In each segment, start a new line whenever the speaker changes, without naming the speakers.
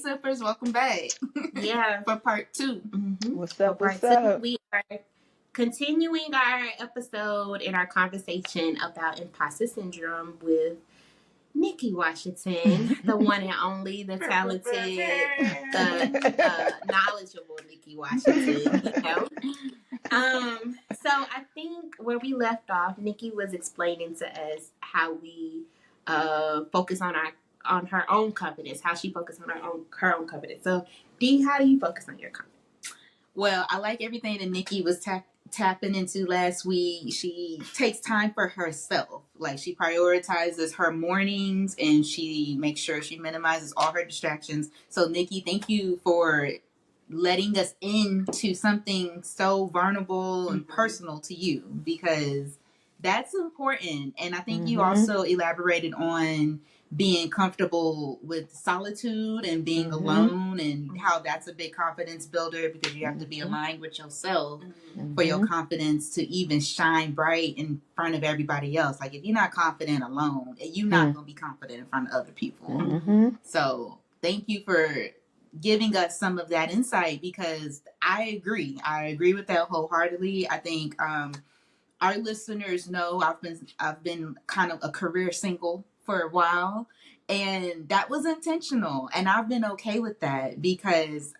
Sippers, welcome back.
Yeah.
For part 2.
Mm-hmm.
What's up?
Part 2, we are continuing our episode and our conversation about imposter syndrome with Nikki Washington, the one and only, the talented, the knowledgeable Nikki Washington, So I think where we left off, Nikki was explaining to us how we focus on her own confidence, how she focused on her own confidence. So, Dee, how do you focus on your confidence?
Well, I like everything that Nikki was tapping into last week. She takes time for herself. Like, she prioritizes her mornings and she makes sure she minimizes all her distractions. So, Nikki, thank you for letting us into something so vulnerable and personal to you, because that's important. And I think you also elaborated on being comfortable with solitude and being alone, and how that's a big confidence builder, because you have to be aligned with yourself for your confidence to even shine bright in front of everybody else. Like, if you're not confident alone, you're not going to be confident in front of other people. So thank you for giving us some of that insight, because I agree with that wholeheartedly. I think our listeners know I've been kind of a career single for a while, and that was intentional, and I've been okay with that, because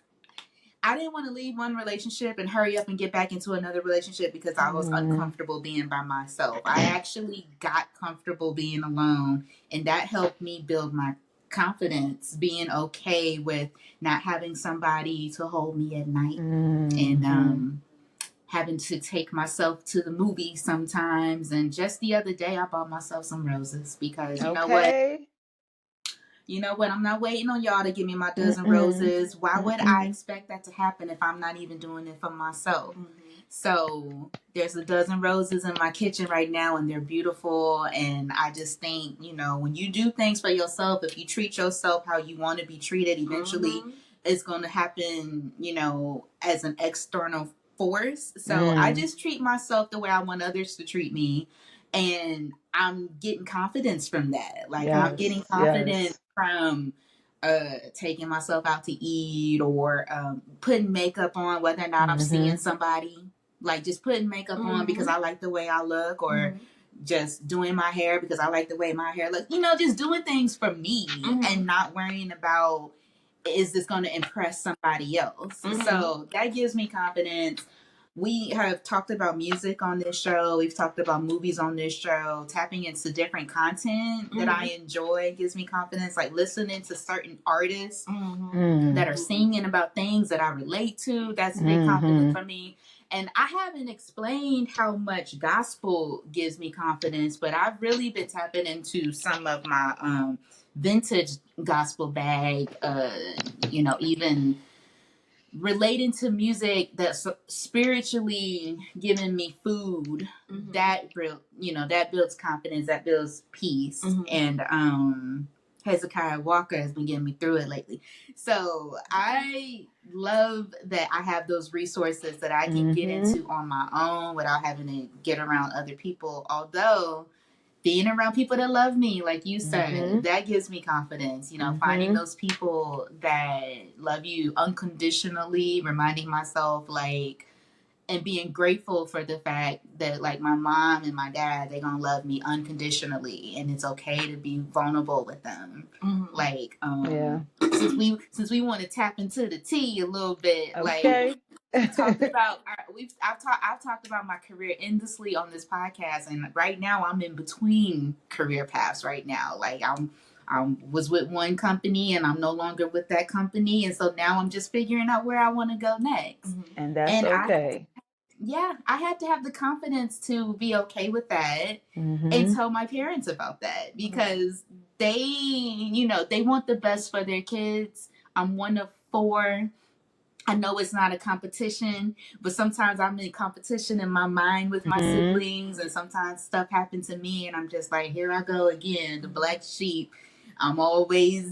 I didn't want to leave one relationship and hurry up and get back into another relationship because I was uncomfortable being by myself. I actually got comfortable being alone, and that helped me build my confidence, being okay with not having somebody to hold me at night, and having to take myself to the movies sometimes. And just the other day, I bought myself some roses, because you know what, I'm not waiting on y'all to give me my dozen roses. Why would I expect that to happen if I'm not even doing it for myself? So there's a dozen roses in my kitchen right now, and they're beautiful. And I just think, when you do things for yourself, if you treat yourself how you want to be treated, eventually it's going to happen, as an external force. So I just treat myself the way I want others to treat me. And I'm getting confidence from that. Like, I'm getting confidence from taking myself out to eat, or putting makeup on, whether or not I'm seeing somebody. Like, just putting makeup on because I like the way I look, or just doing my hair because I like the way my hair looks. Just doing things for me, and not worrying about, is this going to impress somebody else? So that gives me confidence. We have talked about music on this show. We've talked about movies on this show. Tapping into different content that I enjoy gives me confidence. Like, listening to certain artists that are singing about things that I relate to. That's big confidence for me. And I haven't explained how much gospel gives me confidence, but I've really been tapping into some of my vintage gospel bag, even relating to music that's spiritually giving me food. That builds confidence, that builds peace. And Hezekiah Walker has been getting me through it lately. So I love that I have those resources that I can get into on my own without having to get around other people. Although being around people that love me, like you said, that gives me confidence. Finding those people that love you unconditionally, reminding myself, like, and being grateful for the fact that, like, my mom and my dad, they're gonna love me unconditionally, and it's okay to be vulnerable with them. Like, since we want to tap into the tea a little bit, like, we talked about I've talked about my career endlessly on this podcast, and right now I'm in between career paths right now. Like, I was with one company and I'm no longer with that company, and so now I'm just figuring out where I want to go next.
And that's okay.
I had to have the confidence to be okay with that and tell my parents about that, because they want the best for their kids. I'm one of 4. I know it's not a competition, but sometimes I'm in competition in my mind with my siblings, and sometimes stuff happens to me and I'm just like, here I go again, the black sheep. I'm always,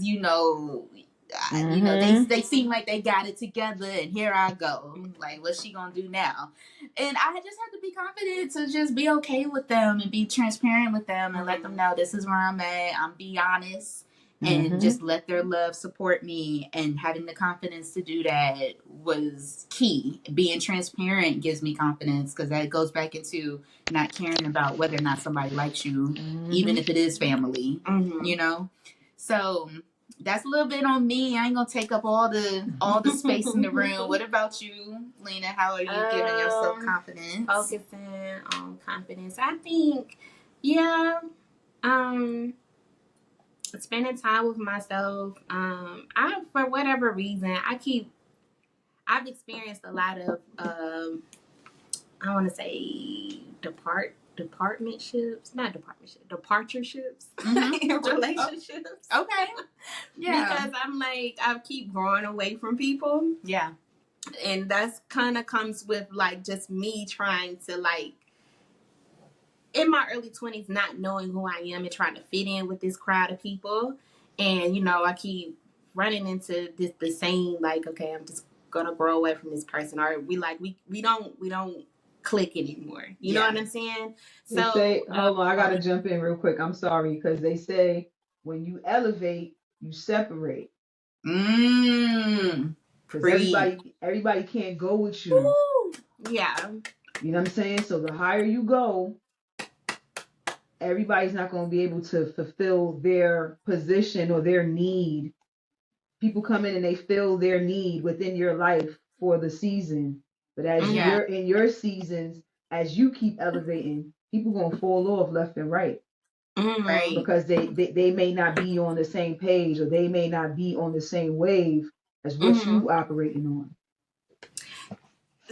they seem like they got it together, and here I go. Like, what's she gonna do now? And I just have to be confident to just be okay with them and be transparent with them and let them know this is where I'm at. I'm be honest. and just let their love support me, and having the confidence to do that was key. Being transparent gives me confidence, because that goes back into not caring about whether or not somebody likes you, even if it is family, you know. So that's a little bit on me. I ain't gonna take up all the space in the room. What about you, Lena? How are you giving yourself confidence?
Focusing on confidence. I think, yeah, spending time with myself. I, for whatever reason, I've experienced a lot of I want to say departmentships, not departmentships, departureships in relationships.
Okay. Yeah.
Because I'm like, I keep growing away from people.
Yeah.
And that's kind of comes with like just me trying to like, in my early 20s, not knowing who I am and trying to fit in with this crowd of people. And, you know, I keep running into the same, like, okay, I'm just going to grow away from this person. Or we don't click anymore. You know what I'm saying?
They
So
say, hold on, I gotta jump in real quick. I'm sorry, because they say when you elevate, you separate. Because everybody can't go with you.
Ooh, yeah.
You know what I'm saying? So the higher you go, everybody's not going to be able to fulfill their position or their need. People come in and they fill their need within your life for the season. But as you're in your seasons, as you keep elevating, people going to fall off left and right.
Right.
Because they may not be on the same page, or they may not be on the same wave as what you operating on.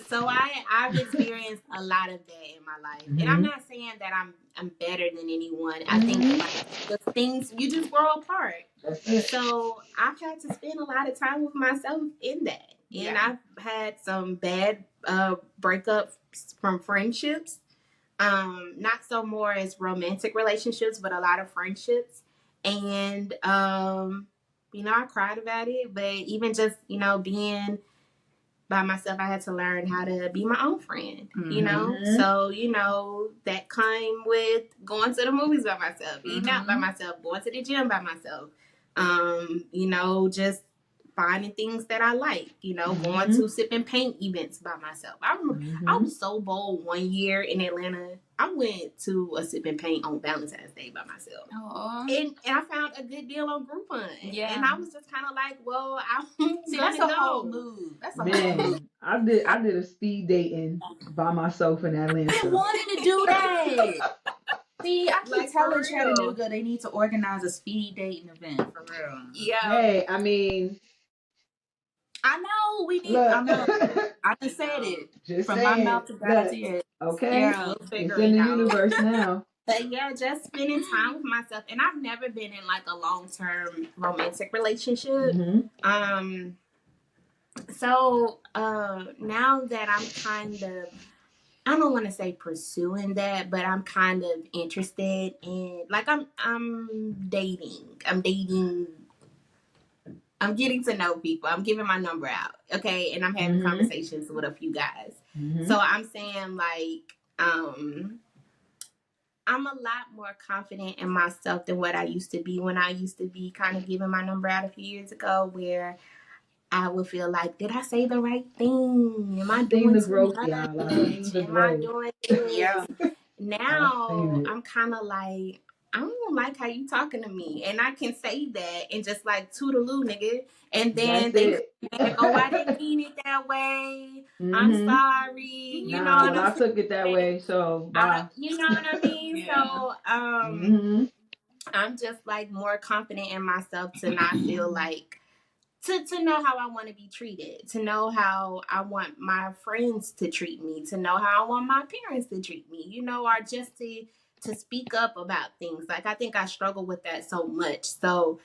So I've experienced a lot of that in my life, and I'm not saying that I'm better than anyone. I think like the things you just grow apart.
That's it.
So I've had to spend a lot of time with myself in that, and I've had some bad breakups from friendships. Not so more as romantic relationships, but a lot of friendships, and you know, I cried about it. But even just, you know, being by myself, I had to learn how to be my own friend, you know? So, you know, that came with going to the movies by myself, eating out by myself, going to the gym by myself, you know, just finding things that I like, you know, going to sip and paint events by myself. I remember I was so bold one year in Atlanta. I went to a sip and paint on Valentine's Day by myself. And I found a good deal on Groupon. Yeah. And I was just kind of like, well,
that's a whole move. That's a whole move.
I did a speed dating by myself in Atlanta.
I've been wanting to do that. See, I keep telling Chattanooga they need to organize a speed dating event for real.
Yeah.
Hey, I mean,
I know we need. I know. I just said it.
Just
from
saying,
my mouth to God's ears.
Okay,
yeah,
it's in the universe now.
But yeah, just spending time with myself, and I've never been in like a long-term romantic relationship. So now that I'm kind of, I don't want to say pursuing that, but I'm kind of interested in, like, I'm dating. I'm getting to know people. I'm giving my number out, okay, and I'm having conversations with a few guys. So I'm saying, like, I'm a lot more confident in myself than what I used to be when I used to be kind of giving my number out a few years ago, where I would feel like, did I say the right thing? Am I doing
the
too
growth,
much?
Am
I doing this? Now I'm kind of like, I don't like how you talking to me, and I can say that and just like toodaloo, nigga, and then they like, oh, I didn't mean it that way. I'm sorry. You know what
I took it that way, so bye.
You know what I mean? So I'm just like more confident in myself to not feel like, to know how I want to be treated, to know how I want my friends to treat me, to know how I want my parents to treat me, you know, or just to speak up about things. Like, I think I struggle with that so much. So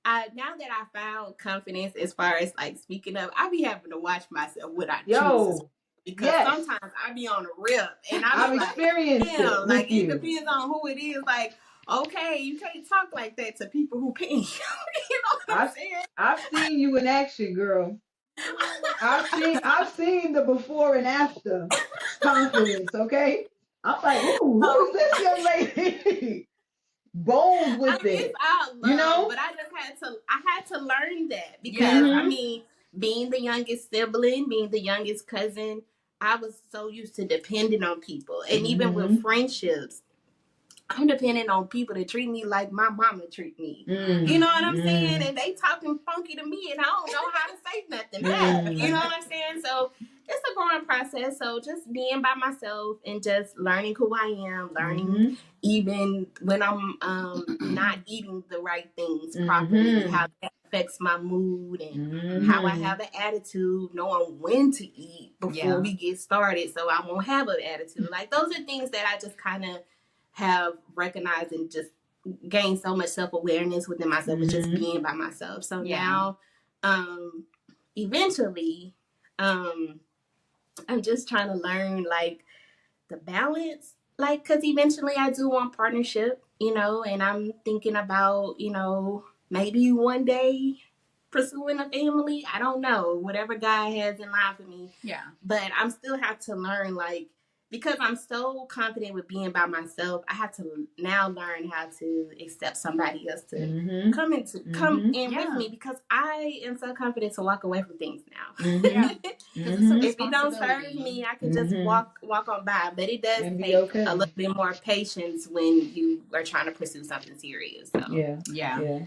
now that I found confidence as far as like speaking up, I be having to watch myself what I choose. Because sometimes I be on a rip, and I've like, experienced it. Like, it depends on who it is. Like, okay, you can't talk like that to people who pay you. You know what I'm saying?
I've seen you in action, girl. I've seen the before and after confidence. Okay, I'm like, ooh, who is this young lady? bold with
It's
it.
all love,
You know?
but I had to learn that because
Yeah.
I mean, being the youngest sibling, being the youngest cousin, I was so used to depending on people, and even with
Mm-hmm.
friendships, I'm depending on people to treat me like my mama treat me. You know what I'm saying?
Mm-hmm.
And they talking funky to me, and I don't know how to say nothing back. You know
Mm-hmm.
what I'm saying? So it's a growing process. So just being by myself and just learning who I am, learning
Mm-hmm.
even when I'm not eating the right things properly,
Mm-hmm.
how that affects my mood and how I
Mm-hmm.
have an attitude, knowing when to eat before
Yeah.
we get started, so I won't have an attitude. Like those are things that I just kind of have recognized and just gained so much self-awareness within myself with just
Mm-hmm.
being by myself. So
Yeah.
now eventually I'm just trying to learn like the balance, like because eventually I do want partnership, and I'm thinking about, maybe one day pursuing a family. I don't know, whatever God has in line for me.
Yeah.
But I'm still have to learn, like, because I'm so confident with being by myself, I have to now learn how to accept somebody else to
Mm-hmm.
come
Mm-hmm.
in with
Yeah.
me, because I am so confident to walk away from things now.
Yeah.
Mm-hmm.
Because it's a
Mm-hmm.
If it don't serve
responsibility.
me, I can just
Mm-hmm.
walk on by. But it does
And be
take a
okay.
little bit more patience when you are trying to pursue something serious. So
Yeah.
Yeah.
Yeah.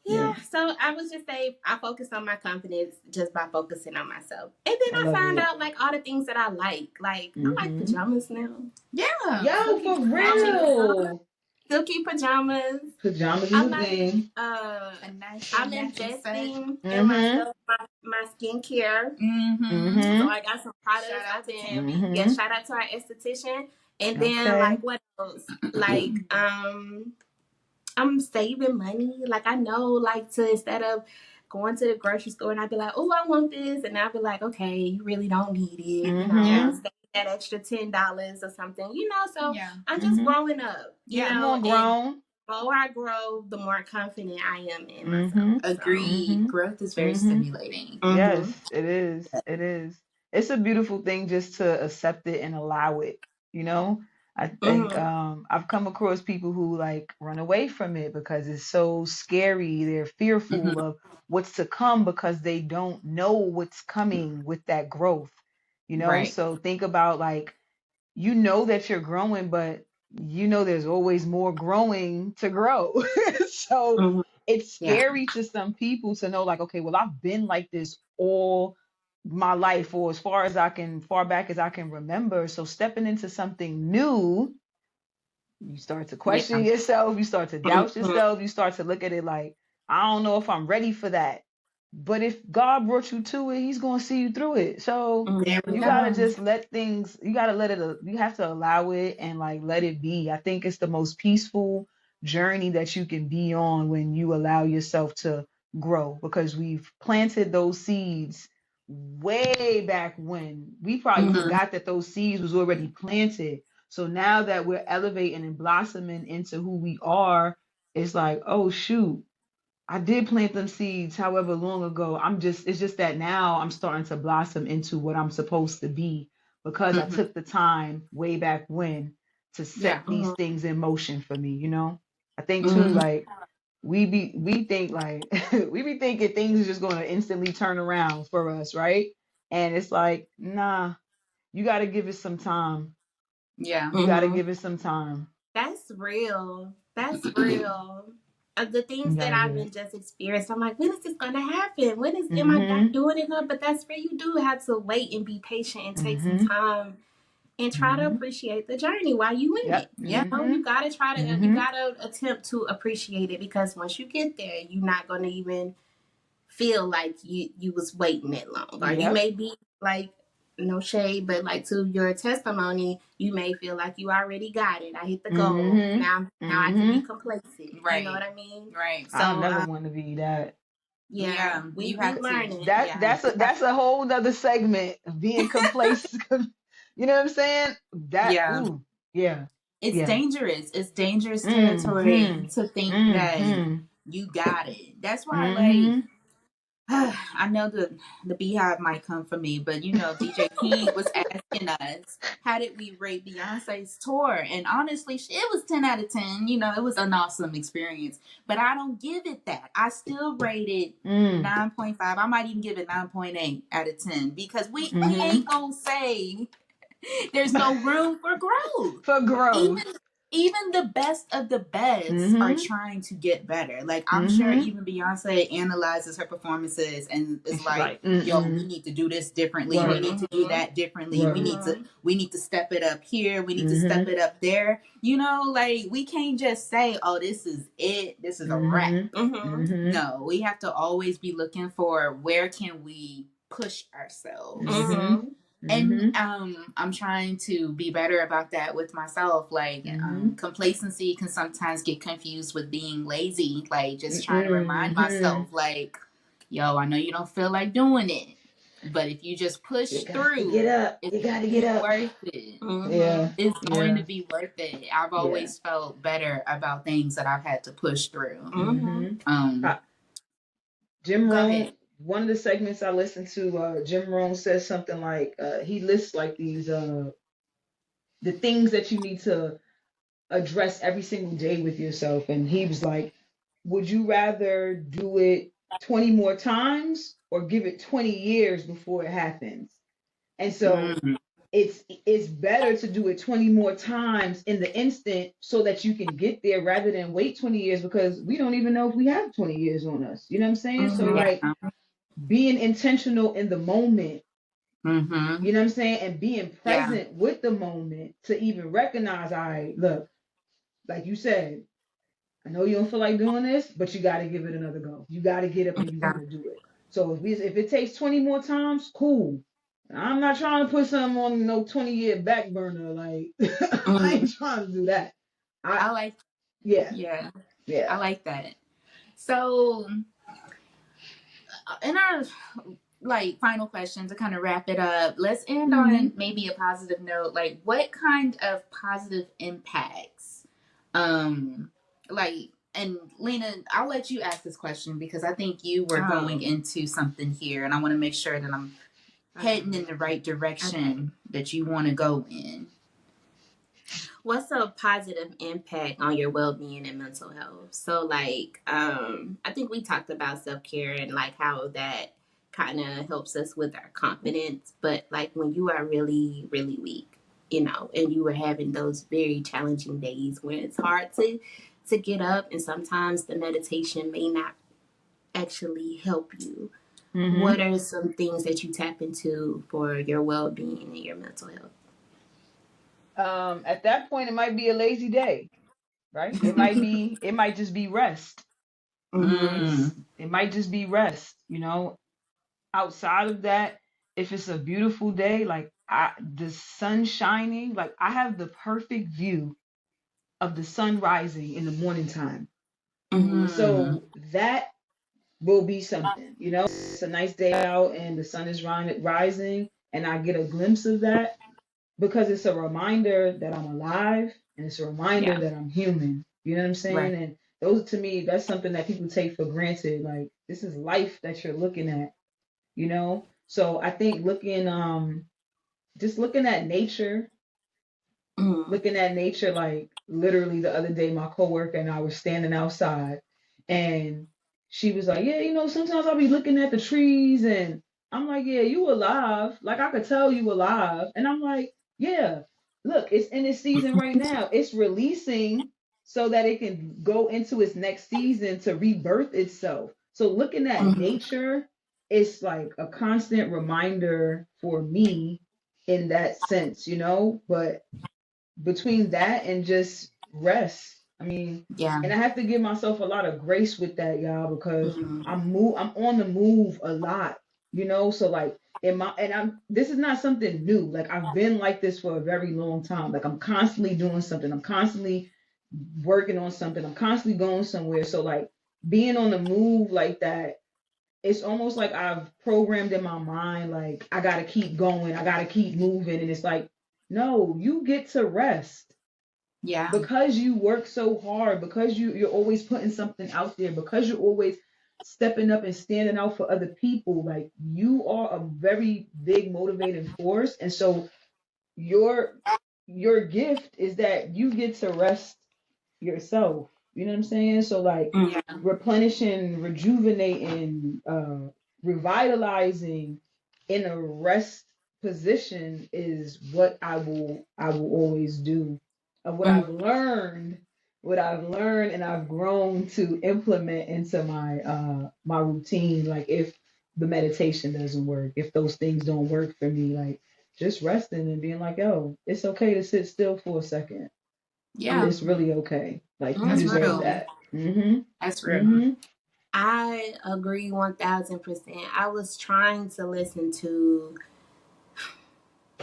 Yeah.
yeah, so I would just say I focus on my confidence just by focusing on myself. And then
I
I
love
find
it.
out like all the things that I like. Like I like
Mm-hmm.
pajamas now.
Yeah.
Yo,
Silky
for
pajamas.
real.
Silky pajamas.
Pajamas is
I
a
like
thing.
A nice little
I'm
matching set.
investing in
Mm-hmm.
myself, my skincare.
Mm-hmm.
So
Mm-hmm.
I got some products.
Shout out
I've
to
been,
Tammy.
yeah,
Mm-hmm.
shout out to our esthetician. And then
Okay.
like what else? Like I'm saving money. Like I know, like to instead of going to the grocery store and I'd be like, oh, I want this, and I'd be like, okay, you really don't need it.
Yeah.
Mm-hmm.
Save that extra $10 or something. So
Yeah.
I'm just
Mm-hmm.
growing up.
Yeah.
Come on,
And
grown.
the more I grow, the more confident I am in myself.
Mm-hmm.
So.
Agreed.
Mm-hmm.
Growth is very
Mm-hmm.
stimulating.
Yes,
Mm-hmm.
it is. It is. It's a beautiful thing just to accept it and allow it, you know? I think
Mm-hmm.
I've come across people who like run away from it because it's so scary. They're fearful
Mm-hmm.
of what's to come because they don't know what's coming with that growth, you know?
Right.
So think about like you know that you're growing, but you know there's always more growing to grow. So
Mm-hmm.
it's
Yeah.
scary to some people to know, like, okay, well, I've been like this all my life, or as far back as I can remember. So stepping into something new, you start to question
Yeah.
yourself, you start to doubt
Mm-hmm.
yourself, you start to look at it like, I don't know if I'm ready for that. But if God brought you to it, He's going to see you through it. So
There we
you got to
go.
just let things, you got to let it, you have to allow it and like let it be. I think it's the most peaceful journey that you can be on when you allow yourself to grow, because we've planted those seeds way back when. We probably
Mm-hmm.
forgot that those seeds was already planted. So now that we're elevating and blossoming into who we are, it's like, oh shoot, I did plant them seeds however long ago. It's just that now I'm starting to blossom into what I'm supposed to be because I
Mm-hmm.
took the time way back when to
Yeah.
set these
Mm-hmm.
things in motion for me, you know? I think too,
Mm-hmm.
like we think like we be thinking things are just gonna instantly turn around for us, right? And it's like, nah, you gotta give it some time.
Yeah.
You gotta
Mm-hmm.
give it some time.
That's real. That's real. The
You
things that
gotta
I've
give
been
it.
just experienced, I'm like, when is this gonna happen? When is am I not
Mm-hmm.
doing enough? But that's where you do have to wait and be patient and take some
Mm-hmm.
time and try to
Mm-hmm.
appreciate the journey while you in
Yep.
it.
Yeah.
Mm-hmm.
You gotta try to you
Mm-hmm.
gotta attempt to appreciate it, because once you get there, you're not gonna even feel like you was waiting that long. Or you
Yep.
may be like, no shade, but like to your testimony, you may feel like you already got it. I hit the goal.
Mm-hmm.
Now I can be
Mm-hmm.
complacent. You know
Right.
what I mean?
Right.
I don't
So
never want to be that.
yeah,
Yeah.
we
You
we
have to.
learning.
That
Yeah.
that's a whole nother segment of being complacent. You know what I'm saying? That
Yeah.
ooh, yeah.
It's
Yeah.
dangerous. It's dangerous territory
Mm-hmm.
to think that
Mm-hmm.
you got it. That's why, like,
Mm-hmm.
I know the beehive might come for me, but DJ King was asking us, how did we rate Beyonce's tour? And honestly, it was 10 out of 10. It was an awesome experience, but I don't give it that. I still rate it 9.5. I might even give it 9.8 out of 10 because we ain't gonna say there's no room for growth.
For growth.
Even the best of the best are trying to get better. Like, I'm sure even Beyonce analyzes her performances and is like, yo, we need to do this differently. Right. We need to do that differently. Right. We need to step it up here. We need to step it up there. Like, we can't just say, oh, this is it. This is a wrap. No, we have to always be looking for where can we push ourselves. And I'm trying to be better about that with myself. Like, complacency can sometimes get confused with being lazy. Like, just trying to remind myself, like, yo, I know you don't feel like doing it, but if you just push through,
get up. You gotta get up.
Worth it.
Yeah,
it's going to be worth it. I've always felt better about things that I've had to push through.
Jim Rohn. One of the segments I listened to, Jim Rohn says something like, he lists like these, the things that you need to address every single day with yourself. And he was like, would you rather do it 20 more times or give it 20 years before it happens? And so it's better to do it 20 more times in the instant so that you can get there rather than wait 20 years because we don't even know if we have 20 years on us. You know what I'm saying? So like, being intentional in the moment, you know what I'm saying? And being present with the moment to even recognize, all right, look, like you said, I know you don't feel like doing this, but you got to give it another go. You got to get up and you got to do it. So if it takes 20 more times, cool. I'm not trying to put something on no 20-year back burner. Like, I ain't trying to do that.
I like, yeah. I like that. So, in our final question to kind of wrap it up, let's end on maybe a positive note. Like, what kind of positive impacts, and Lena, I'll let you ask this question because I think you were going into something here, and I want to make sure that I'm heading in the right direction that you want to go in.
What's a positive impact on your well-being and mental health? So, like, I think we talked about self-care and like how that kind of helps us with our confidence. But like when you are really, really weak, and you are having those very challenging days when it's hard to get up, and sometimes the meditation may not actually help you. What are some things that you tap into for your well-being and your mental health?
At that point, it might be a lazy day, right? It might just be rest. It might just be rest, Outside of that, if it's a beautiful day, like the sun shining, like I have the perfect view of the sun rising in the morning time. So that will be something, It's a nice day out and the sun is rising, and I get a glimpse of that because it's a reminder that I'm alive and it's a reminder that I'm human. You know what I'm saying? Right. And those, to me, that's something that people take for granted. Like, this is life that you're looking at, So I think just looking at nature, like literally the other day, my coworker and I were standing outside, and she was like, yeah, sometimes I'll be looking at the trees, and I'm like, yeah, you alive. Like, I could tell you alive. And I'm like, yeah, look, it's in its season right now. It's releasing so that it can go into its next season to rebirth itself. So looking at nature, it's like a constant reminder for me in that sense, but between that and just rest, and I have to give myself a lot of grace with that, y'all, because I'm on the move a lot, so like this is not something new. Like, I've been like this for a very long time. Like, I'm constantly doing something, I'm constantly working on something, I'm constantly going somewhere. So like, being on the move like that, it's almost like I've programmed in my mind, like, I gotta keep going, I gotta keep moving. And it's like, no, you get to rest. Yeah. Because you work so hard, because you're always putting something out there, because you're always stepping up and standing out for other people, like you are a very big motivating force. And so your your gift is that you get to rest yourself. You know what I'm saying? So like
Yeah.
replenishing, rejuvenating, revitalizing in a rest position is what I will always do. Of what I've learned and I've grown to implement into my routine. Like if the meditation doesn't work, if those things don't work for me, like just resting and being like, yo, it's okay to sit still for a second.
Yeah,
It's really okay. Like you
that's
deserve
real.
that. Mm-hmm.
That's real.
Mm-hmm.
I agree 1000%. I was trying to listen to,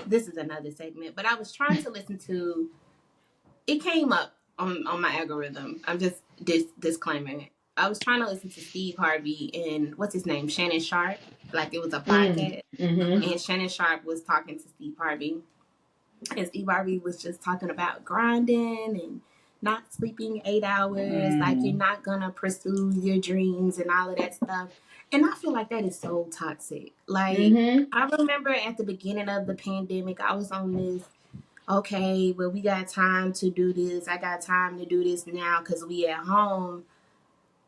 this is another segment, but I was trying to listen to, it came up on my algorithm. I'm just disclaiming it. I was trying to listen to Steve Harvey and what's his name? Shannon Sharp. Like it was a podcast.
Mm-hmm.
And Shannon Sharp was talking to Steve Harvey. And Steve Harvey was just talking about grinding and not sleeping 8 hours. Like you're not gonna pursue your dreams and all of that stuff. And I feel like that is so toxic. Like
Mm-hmm.
I remember at the beginning of the pandemic, I was on this, okay, well, we got time to do this. I got time to do this now because we at home.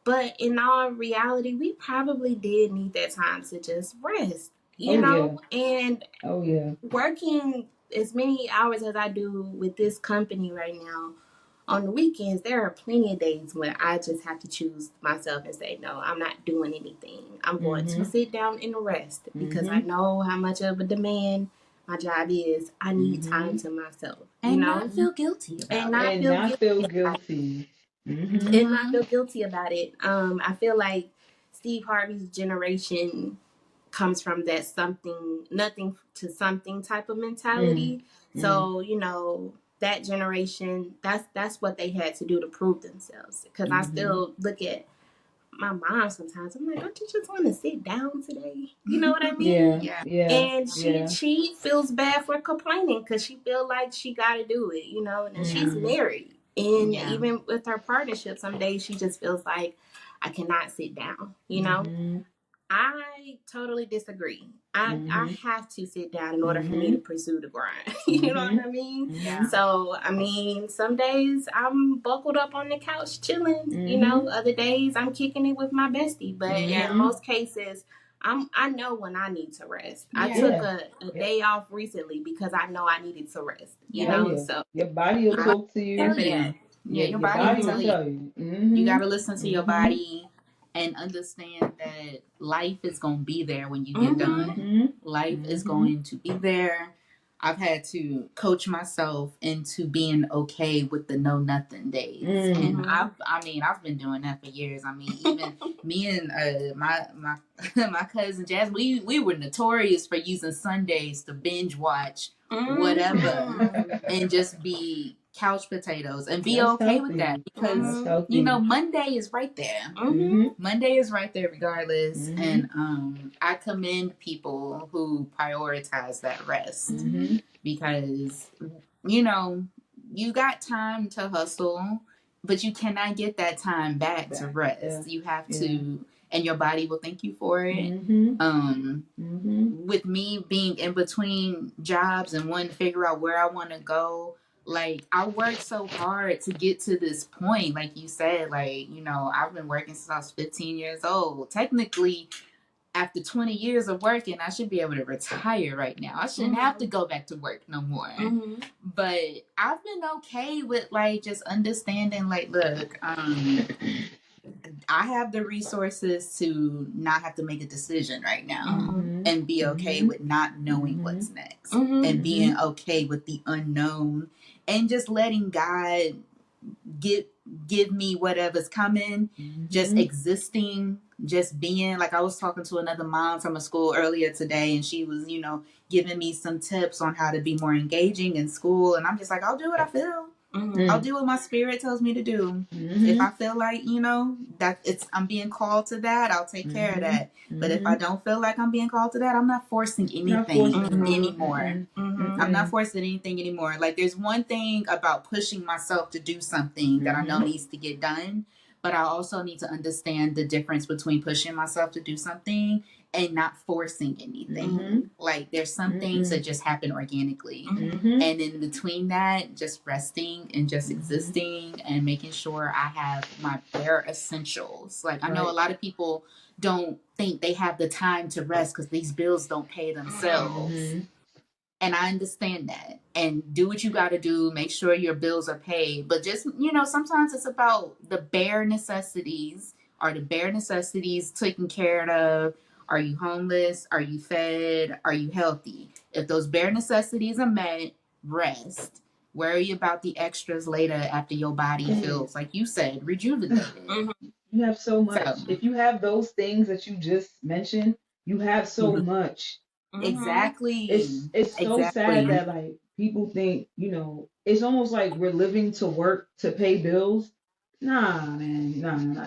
But in all reality, we probably did need that time to just rest, you
Oh yeah.
know? And
Oh yeah.
working as many hours as I do with this company right now, on the weekends, there are plenty of days when I just have to choose myself and say, no, I'm not doing anything. I'm going to sit down and rest because I know how much of a demand my job is. I need time to myself,
And not feel guilty about
and
it.
not
And
feel
not
guilty
feel
about it.
guilty.
And not feel guilty about it. I feel like Steve Harvey's generation comes from that something, nothing to something type of mentality. So, you know, that generation, that's what they had to do to prove themselves. Because I still look at my mom sometimes. I'm like, don't you just want to sit down today? You know what I mean?
Yeah. Yeah.
And
Yeah.
she feels bad for complaining because she feel like she got to do it, you know. And she's married, and even with her partnership, some days she just feels like I cannot sit down, you know. I totally disagree. I have to sit down in order for me to pursue the grind. You know what I mean?
Yeah.
So, I mean, some days I'm buckled up on the couch chilling, you know, other days I'm kicking it with my bestie. But in most cases, I know when I need to rest. I took a day off recently because I know I needed to rest, you know? So
Your body will talk to you.
Yeah, your body
body
will
will
tell
tell you.
You got to listen to your body and understand that life is going to be there when you get done. Life is going to be there. I've had to coach myself into being okay with the no nothing days, and I've been doing that for years. I mean, even me and my my cousin Jazz, we were notorious for using Sundays to binge watch whatever and just be couch potatoes and be okay with that because you know Monday is right there. Monday is right there regardless, and I commend people who prioritize that rest because you know you got time to hustle, but you cannot get that time back to rest. You have to, and your body will thank you for it. With me being in between jobs and wanting to figure out where I want to go, like I worked so hard to get to this point. Like you said, like, you know, I've been working since I was 15 years old. Technically, after 20 years of working, I should be able to retire right now. I shouldn't have to go back to work no more. But I've been okay with like just understanding, like, look, I have the resources to not have to make a decision right now and be okay with not knowing what's next and being okay with the unknown and just letting God give me whatever's coming, just existing, just being. Like I was talking to another mom from a school earlier today and she was, you know, giving me some tips on how to be more engaging in school, and I'm just like, I'll do what I feel. I'll do what my spirit tells me to do. If I feel like, you know, that I'm being called to that, I'll take care of that. But if I don't feel like I'm being called to that, I'm not forcing anything anymore. I'm not forcing anything anymore. Like there's one thing about pushing myself to do something that I know needs to get done, but I also need to understand the difference between pushing myself to do something and not forcing anything.
Mm-hmm.
Like there's some things that just happen organically.
Mm-hmm.
And in between that, just resting and just existing and making sure I have my bare essentials. Like I know a lot of people don't think they have the time to rest because these bills don't pay themselves. And I understand that. And do what you got to do. Make sure your bills are paid. But just, sometimes it's about the bare necessities. Are the bare necessities taken care of? Are you homeless? Are you fed? Are you healthy? If those bare necessities are met, rest. Worry about the extras later after your body feels, like you said, rejuvenated.
You have so much.
So,
If you have those things that you just mentioned, you have so much.
exactly.
It's so sad that like people think, it's almost like we're living to work to pay bills. Nah, man, nah.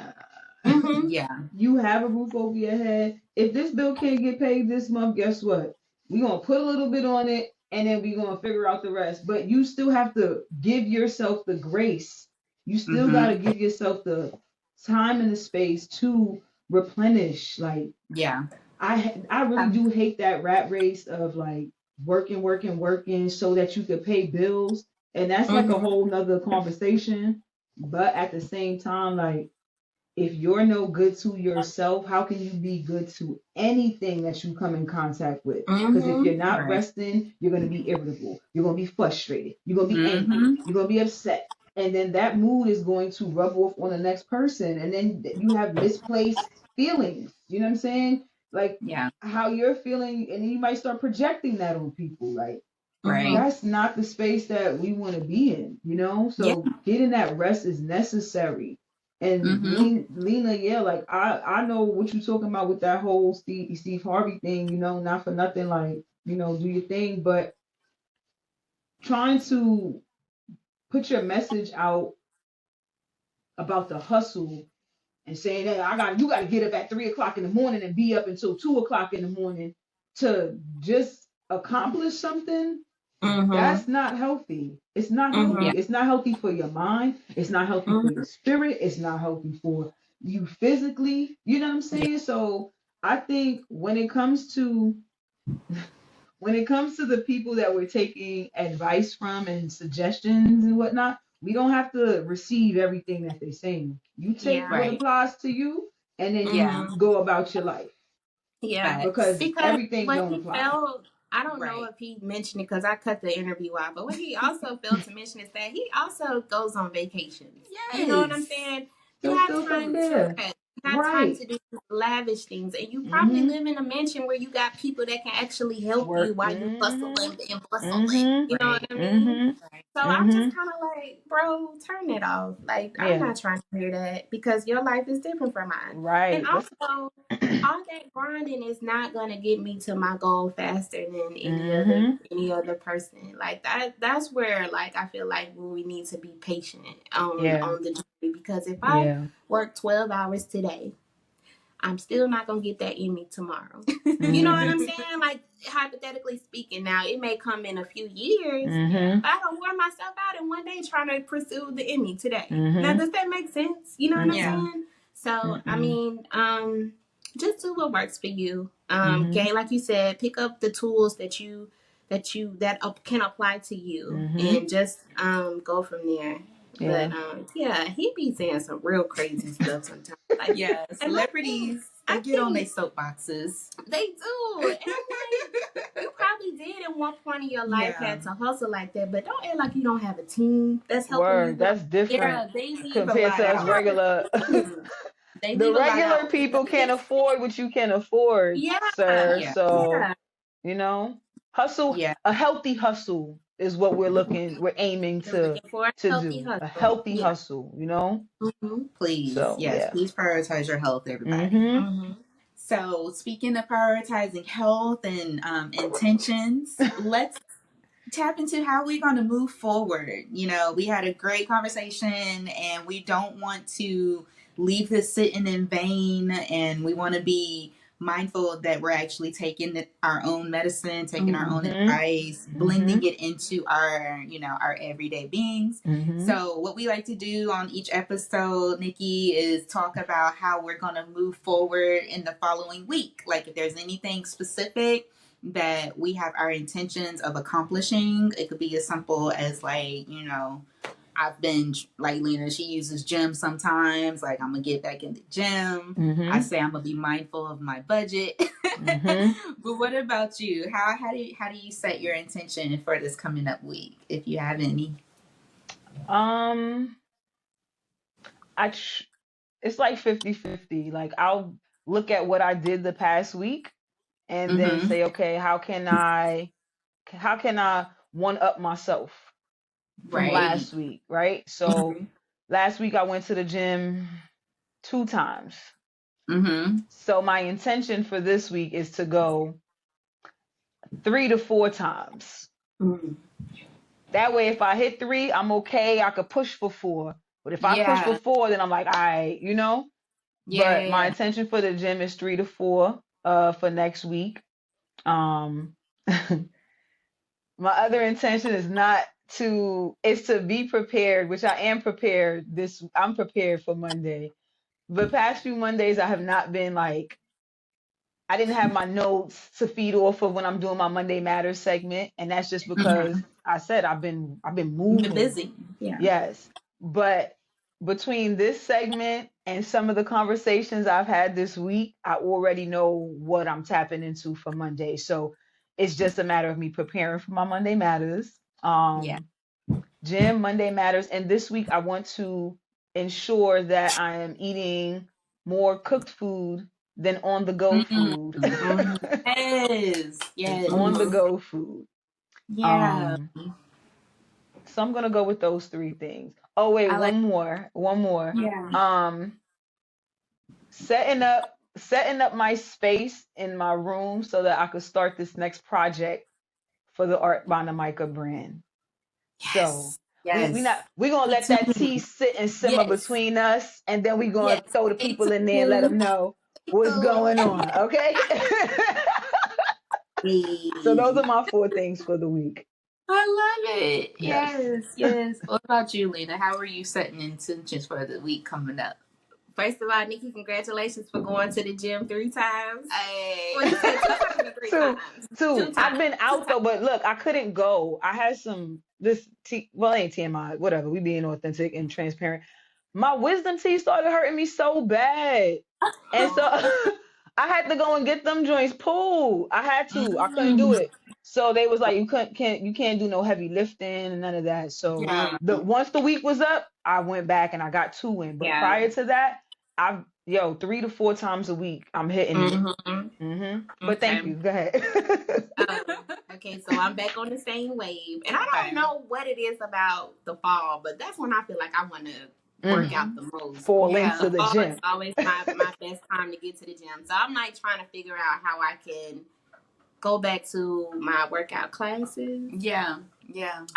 Yeah.
You have a roof over your head. If this bill can't get paid this month, guess what? We're gonna put a little bit on it and then we're gonna figure out the rest. But you still have to give yourself the grace. You still gotta give yourself the time and the space to replenish. Like,
Yeah.
I really do hate that rat race of like working so that you could pay bills. And that's like a whole nother conversation. But at the same time, like, if you're no good to yourself, how can you be good to anything that you come in contact with? Because if you're not resting, you're going to be irritable. You're going to be frustrated. You're going to be angry. You're going to be upset. And then that mood is going to rub off on the next person. And then you have misplaced feelings. You know what I'm saying? Like how you're feeling, and then you might start projecting that on people. Like, that's not the space that we want to be in. So getting that rest is necessary. And Lena, yeah, like I know what you're talking about with that whole Steve Harvey thing, not for nothing, like, do your thing, but trying to put your message out about the hustle and saying that you gotta get up at 3 o'clock in the morning and be up until 2 o'clock in the morning to just accomplish something. That's not healthy. It's not healthy. It's not healthy for your mind. It's not healthy for your spirit. It's not healthy for you physically. You know what I'm saying? So I think when it comes to the people that we're taking advice from and suggestions and whatnot, we don't have to receive everything that they're saying. You take what applies to you and then you go about your life.
Yeah,
because everything don't apply.
I don't know if he mentioned it because I cut the interview out, but what he also failed to mention is that he also goes on vacations. Yes. You know what I'm saying? You have time to rest. You have time to do lavish things, and you probably live in a mansion where you got people that can actually help you while you bustling and bustling. You know what I mean? So I'm just kind of like, bro, turn it off. Like, I'm not trying to hear that because your life is different from mine.
Right.
And also, all that grinding is not gonna get me to my goal faster than any other person. Like that's where like I feel like we need to be patient on the journey, because if I work 12 hours today, I'm still not gonna get that in me tomorrow. You know what I'm saying? Like, hypothetically speaking, now it may come in a few years, but I don't wear myself out in one day trying to pursue the Emmy today. Now, does that make sense? You know what I'm saying? So, I mean, just do what works for you. Okay, like you said, pick up the tools that can apply to you, and just go from there. But he be saying some real crazy stuff sometimes. Like,
celebrities, they get on their soapboxes.
They do. And I'm like, you probably did at one point in your life had to hustle like that, but don't act like you don't have a team that's helping you.
That's different compared to us regular. The regular people can't afford what you can afford, sir. So, hustle, a healthy hustle is what we're aiming to do. A healthy hustle,
Please,
so,
please prioritize your health, everybody. So, speaking of prioritizing health and intentions, let's tap into how we're going to move forward. We had a great conversation and we don't want to leave this sitting in vain, and we want to be mindful that we're actually taking our own medicine, taking our own
Mm-hmm.
advice, blending it into our, our everyday beings.
Mm-hmm.
So what we like to do on each episode, Nikki, is talk about how we're going to move forward in the following week. Like if there's anything specific that we have our intentions of accomplishing, it could be as simple as like, I've been like Lena, she uses gym sometimes. Like I'm gonna get back in the gym.
Mm-hmm.
I say I'm gonna be mindful of my budget.
Mm-hmm.
But what about you? How do you set your intention for this coming up week, if you have any?
It's like 50-50. Like I'll look at what I did the past week and then
Mm-hmm.
say, okay, how can I one up myself from
Right.
last week, right? So
Mm-hmm.
last week I went to the gym 2 times.
Mm-hmm.
So my intention for this week is to go 3 to 4 times.
Mm-hmm.
That way, if I hit 3, I'm okay. I could push for 4. But if I push for 4, then I'm like, all right, But my intention for the gym is 3 to 4 for next week. My other intention is to be prepared, which I am prepared. I'm prepared for Monday. The past few Mondays, I have not been like, I didn't have my notes to feed off of when I'm doing my Monday Matters segment, and that's just because I said I've been moving.
You're busy. Yeah.
Yes, but between this segment and some of the conversations I've had this week, I already know what I'm tapping into for Monday. So it's just a matter of me preparing for my Monday Matters. Gym, Monday Matters, and this week I want to ensure that I am eating more cooked food than on the go food.
Yes.
On the go food.
Yeah.
So I'm gonna go with those 3 things. Oh wait, one more.
Yeah.
Setting up my space in my room so that I could start this next project for the Art by Namika brand. So we're gonna let that tea sit and simmer between us, and then we're gonna throw the people in there and let them know what's going on. Okay. So those are my 4 things for the week.
I love it. Yes. What about you, Lena? How are you setting intentions for the week coming up?
First of all, Nikki, congratulations for going to the gym 3 times.
Hey.
Well, you said 2 times or 3 times?
2
times.
I've been out though, but look, I couldn't go. I had some it ain't TMI, whatever. We being authentic and transparent. My wisdom teeth started hurting me so bad, and so I had to go and get them joints pulled. I had to. I couldn't do it. So they was like, you can't do no heavy lifting and none of that. So once the week was up, I went back and I got 2 in. But prior to that, 3 to 4 times a week, I'm hitting it. But thank you. Go ahead.
Okay, so I'm back on the same wave, and I don't know what it is about the fall, but that's when I feel like I want to work out the most.
Fall into the gym.
It's always my best time to get to the gym. So I'm like trying to figure out how I can go back to my workout classes.
Yeah.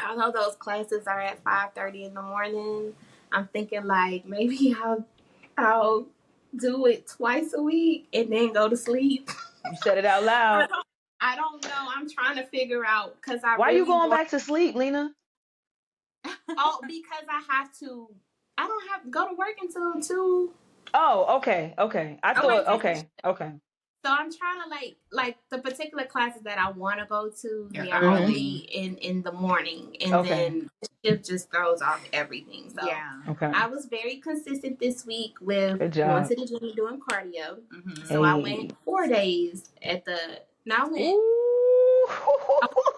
Although those classes are at 5:30 in the morning, I'm thinking like maybe I'll do it twice a week and then go to sleep.
You said it out loud.
I don't know. I'm trying to figure out because I.
Why are you going back to sleep, Lena?
Because I have to. I don't have to go to work until 2.
Oh, okay. I thought okay.
So I'm trying to like the particular classes that I want to go to. They are early in the morning, and then the shift just throws off everything. So I was very consistent this week with going to the gym and doing cardio. So I went 4 days at the. Now I went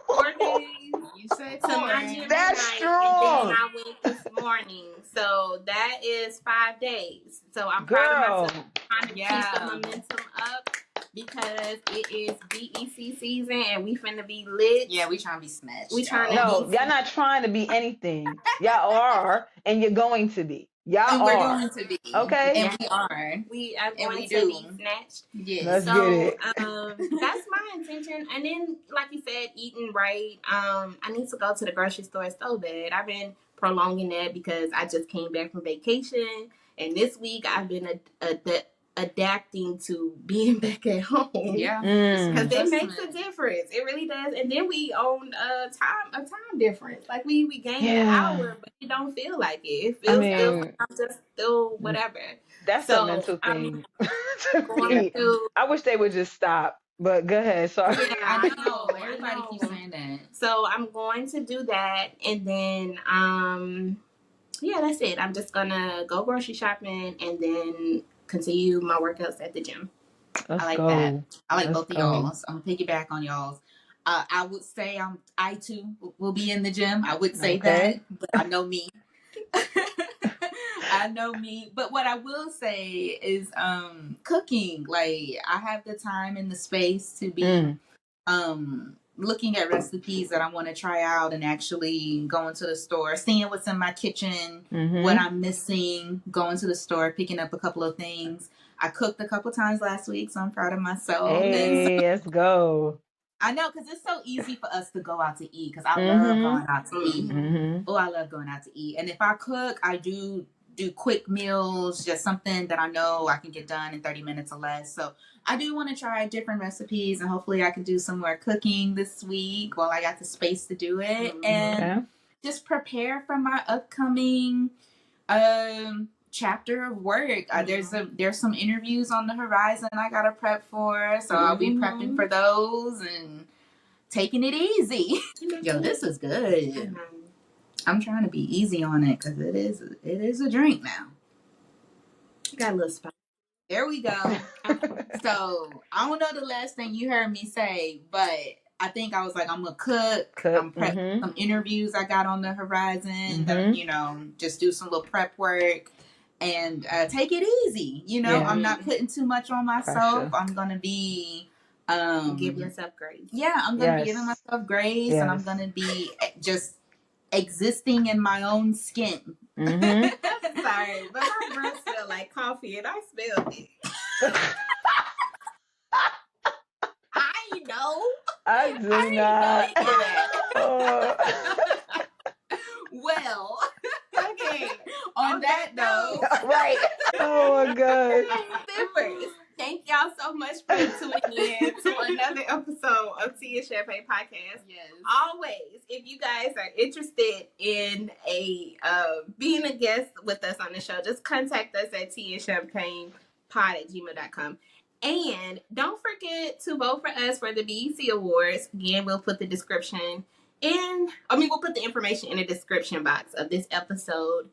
4 days.
You said
to my gym
That's
at night,
strong.
and then I went this morning. So that is 5 days. So I'm proud of myself, trying to keep the momentum up because it is BEC season and we finna be lit.
Yeah, we trying to be smashed.
Y'all not trying to be anything. Y'all are, and you're going to be.
We're going to be.
Okay.
And we are.
We are going to be snatched.
Yes. Let's get it.
That's my intention. And then, like you said, eating right. I need to go to the grocery store so bad. I've been prolonging that because I just came back from vacation. And this week I've been adapting to being back at home.
Yeah.
Because it
Adjustment.
makes a difference. It really does. And then we own a time difference. Like we gain an hour, but it don't feel like it. It feels still like I'm just still whatever.
That's a
So
mental
I'm
thing.
going to
I wish they would just stop. But go ahead. Sorry.
Yeah,
I
I
know.
know.
Everybody keeps saying that.
So I'm going to do that, and then yeah, that's it. I'm just gonna go grocery shopping and then continue my workouts at the gym.
Let's
I like
go.
that. I like
Let's
both of
go.
y'all's. I'm gonna piggyback on y'all's. I would say I too will be in the gym. I would say that, but I know me. I know me. But what I will say is cooking. Like I have the time and the space to be looking at recipes that I want to try out and actually going to the store, seeing what's in my kitchen, what I'm missing, going to the store, picking up a couple of things. I cooked a couple times last week, so I'm proud of myself.
Hey, let's go.
I know, because it's so easy for us to go out to eat, because I love going out to eat. Oh, I love going out to eat. And if I cook, I do quick meals, just something that I know I can get done in 30 minutes or less. So I do want to try different recipes, and hopefully I can do some more cooking this week while I got the space to do it. And just prepare for my upcoming chapter of work. There's some interviews on the horizon I gotta prep for, so I'll be prepping for those and taking it easy. Yo, this is good. I'm trying to be easy on it because it is a drink now.
Got a little spice.
There we go. So I don't know the last thing you heard me say, but I think I was like, I'm gonna cook. I'm prepping some interviews I got on the horizon. That, just do some little prep work and take it easy. I'm not putting too much on myself. Pressure. I'm gonna be
give yourself grace.
Yeah, I'm gonna be giving myself grace, and I'm gonna be just existing in my own skin.
Sorry, but my breath smelled like coffee, and I smelled it. I know.
I do not.
Well, okay. On that note,
right. Oh my God.
Sippers, thank y'all so much for tuning in to another episode of Tea and Champagne Podcast.
Yes.
Always, if you guys are interested in being a guest with us on the show, just contact us at teaandchampagnepod@gmail.com. And don't forget to vote for us for the BET Awards. Again, we'll put the we'll put the information in the description box of this episode.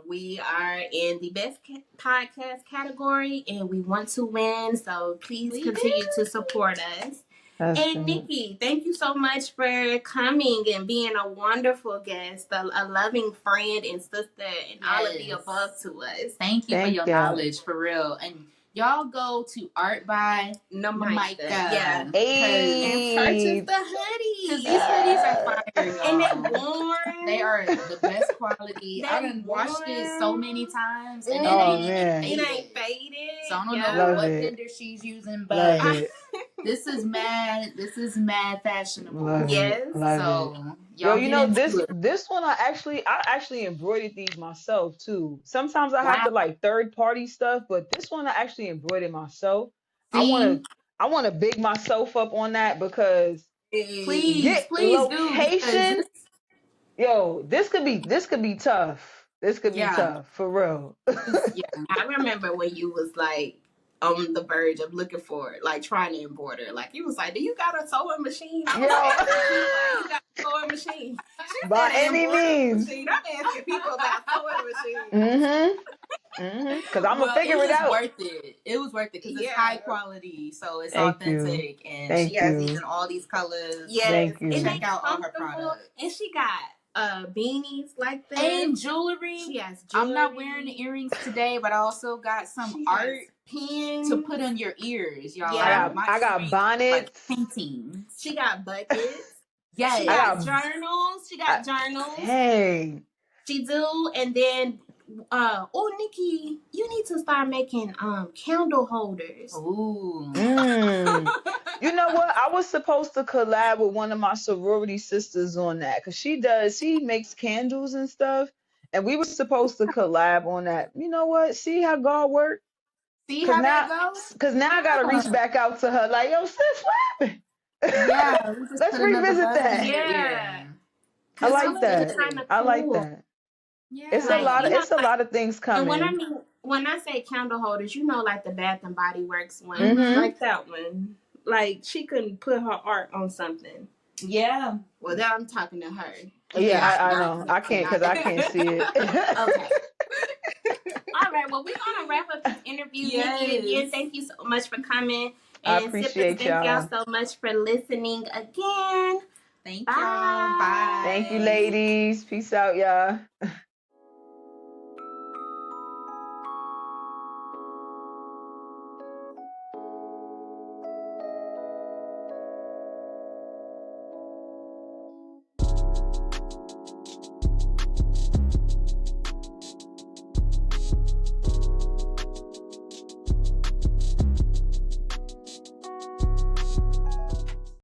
We are in the best podcast category, and we want to win. So please continue to support us. And Nikki, thank you so much for coming and being a wonderful guest, a loving friend and sister, and all of the above to us.
Thank you for your knowledge, for real. And y'all go to Art by Namika.
Yeah.
And purchase the hoodies. Because these hoodies are fire, y'all.
And they're warm.
They are the best quality. I done washed it so many times, and it ain't faded. So I don't know what vendor she's using, but this is mad fashionable.
Love it.
Y'all
this one I actually embroidered these myself too. Sometimes I have to like third party stuff, but this one I actually embroidered myself. I want to big myself up on that because
please
location.
Do,
yo, this could be tough. This could be tough for real.
I remember when you was like on the verge of looking for it, like trying to embroider. Like you was like, "Do you got a sewing machine?" You got a sewing machine.
By any means.
I'm asking people about sewing machines.
Because I'm gonna figure it out.
It was worth it because it's high quality, so it's authentic, and she has these in all these colors.
Thank you.
And check out all her products.
And she got beanies like that
and jewelry.
She has jewelry.
I'm not wearing the earrings today, but I also got some art pins to put on your ears, y'all.
Yeah, I got bonnets,
like paintings.
She got buckets.
Yes,
she got journals. She got journals.
Hey,
she do, and then. Nikki, you need to start making candle holders.
Ooh.
You know what? I was supposed to collab with one of my sorority sisters on that because she makes candles and stuff, and we were supposed to collab on that. You know what? See how God works?
See how that goes?
Because now I gotta reach back out to her, like, yo, sis, what happened?
Yeah, we just
Let's
put another
revisit
buzz in
that.
your
Yeah.
ear.
I
Cause
like that.
kinda
I like
cool.
that.
Yeah.
It's
Like, you know,
it's a lot of things
And
coming.
when I say candle holders, you know, like the Bath and Body Works one,
Mhm.
like that one. Like she couldn't put her art on something.
Yeah.
Well, now I'm talking to her.
Yeah, I know. I can't because I can't see it.
Okay. All right. Well, we're gonna wrap up this interview.
Yes.
Nikki, again, thank you so much for coming.
I
And
appreciate
Sippers, thank y'all
y'all.
so much for listening again.
Thank
Bye.
y'all. Bye.
Thank you, ladies. Peace out, y'all.